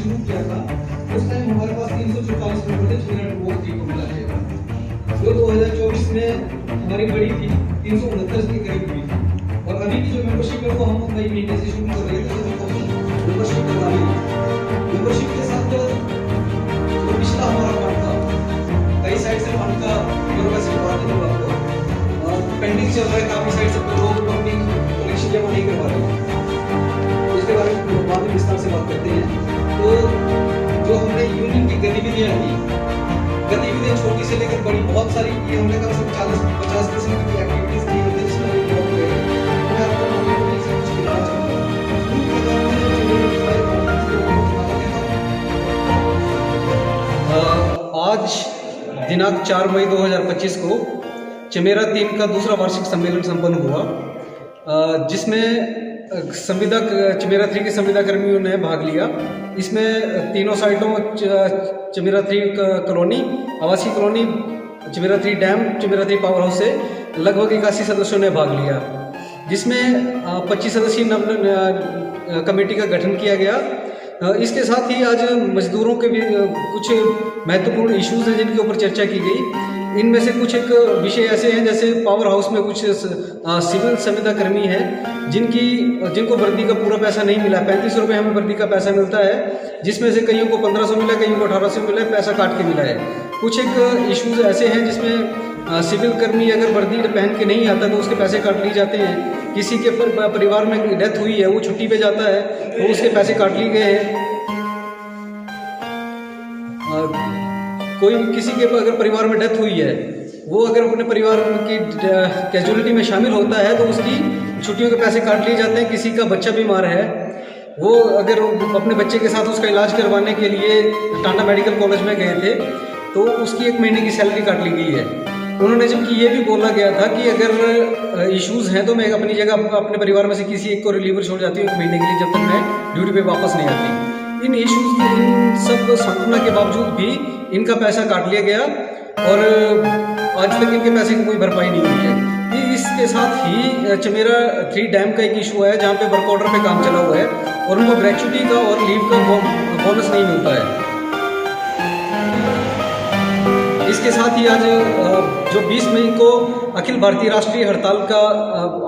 शुरू किया था उस टाइम हमारे पास 344 मेंबर थे, चमेरा 2 और 3 को मिला जाएगा। जो 2024 में हमारी बढ़ी थी 369 के करीब हुई थी। और अभी की जो मेंबरशिप है वो हम मई महीने से शुरू कर रहे थे, मेंबरशिप करवानी है। मेंबरशिप के साथ जो पिछला हमारा फंड था, कई साइड से फंड का ब्यूरोक्रेसी बात नहीं आपको पेंडिंग चल रहा है, काफी साइड से लोग फंडिंग कलेक्शन जमा नहीं करवा रहे, इसके बारे में बाद में विस्तार से बात करते हैं। तो जो हमने यूनियन की गतिविधियां की, गतिविधियां छोटी से लेकर बड़ी बहुत सारी की, हमने कम से कम 40-50 किस्म की एक्टिविटीज की होती है जिसमें इन्वॉल्व हुए हैं। मैं आपको नॉमिनली से कुछ बताना चाहूंगा। आज दिनांक 4 मई 2025 को चमेरा 3 का दूसरा वार्षिक सम्मेलन संपन्न हुआ, जिसमें संविदा चमेरा 3 के संविदा कर्मियों ने भाग लिया। इसमें तीनों साइटों चमेरा 3 कॉलोनी, आवासीय colony, Chamera 3 dam, Chamera 3 power house से लगभग 81 सदस्यों ने भाग लिया, जिसमें 25 सदस्यीय कमेटी का गठन किया गया। इसके साथ ही आज मजदूरों के भी कुछ महत्वपूर्ण इश्यूज हैं जिनके ऊपर चर्चा की गई। इनमें से कुछ एक विषय ऐसे हैं जैसे पावर हाउस में कुछ सिविल संविदा कर्मी हैं जिनको वर्दी का पूरा पैसा नहीं मिला। 35 रुपये हमें वर्दी का पैसा मिलता है, जिसमें से कईयों को 1500 मिला, कईयों को 1800 मिला, पैसा काट के मिला है। कुछ एक इश्यूज ऐसे हैं जिसमें सिविल कर्मी अगर वर्दी पहन के नहीं आता तो उसके पैसे काट लिए जाते हैं। किसी के परिवार में डेथ हुई है, वो छुट्टी पे जाता है तो उसके पैसे काट लिए गए हैं। कोई किसी के अगर परिवार में डेथ हुई है, वो अगर अपने परिवार की कैजुअलिटी में शामिल होता है तो उसकी छुट्टियों के पैसे काट लिए जाते हैं। किसी का बच्चा बीमार है, वो अगर अपने बच्चे के साथ उसका इलाज करवाने के लिए टांडा मेडिकल कॉलेज में गए थे तो उसकी 1 महीने की सैलरी काट ली गई है। उन्होंने जबकि ये भी बोला गया था कि अगर इश्यूज हैं तो मैं अपनी जगह अपने परिवार में से किसी एक को रिलीवर छोड़ जाती हूँ 1 महीने के लिए, जब तक मैं ड्यूटी पे वापस नहीं आती। इन इश्यूज इन सब सांत्वना के बावजूद भी इनका पैसा काट लिया गया और आज तक इनके पैसे की कोई भरपाई नहीं हुई है। इसके साथ ही चमेरा 3 डैम का एक इशू है जहाँ पे वर्क ऑर्डर पे काम चला हुआ है और उनको ग्रेच्युटी का और लीव का बोनस नहीं मिलता है। इसके साथ ही आज जो 20 मई को अखिल भारतीय राष्ट्रीय हड़ताल का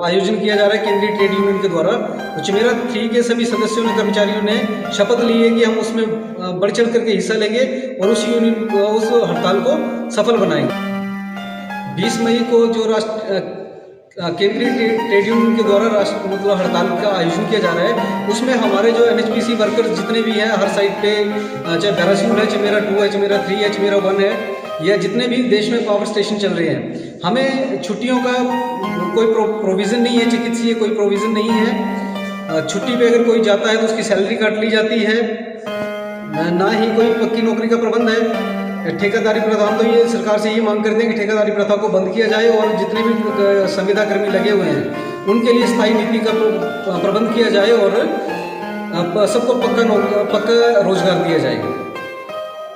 आयोजन किया जा रहा है केंद्रीय ट्रेड यूनियन के द्वारा, तो चमेरा 3 के सभी सदस्यों ने, कर्मचारियों ने शपथ ली है कि हम उसमें बढ़ चढ़ करके हिस्सा लेंगे और उस हड़ताल को सफल बनाएंगे। 20 मई को जो केंद्रीय ट्रेड यूनियन के द्वारा मतलब हड़ताल का आयोजन किया जा रहा है, उसमें हमारे जो NHPC वर्कर्स जितने भी हैं हर साइड पे, चाहे बैरासिंग है, चमेरा 2 है, चमेरा 3 है, चमेरा 1 है, या जितने भी देश में पावर स्टेशन चल रहे हैं, हमें छुट्टियों का कोई प्रोविज़न नहीं है, चिकित्सीय कोई प्रोविज़न नहीं है। छुट्टी पे अगर कोई जाता है तो उसकी सैलरी काट ली जाती है, ना ही कोई पक्की नौकरी का प्रबंध है। ठेकेदारी प्रथा, तो ये सरकार से ये मांग करते हैं कि ठेकेदारी प्रथा को बंद किया जाए और जितने भी संविदा कर्मी लगे हुए हैं उनके लिए स्थायी नीति का प्रबंध किया जाए और सबको पक्का रोजगार दिया जाए।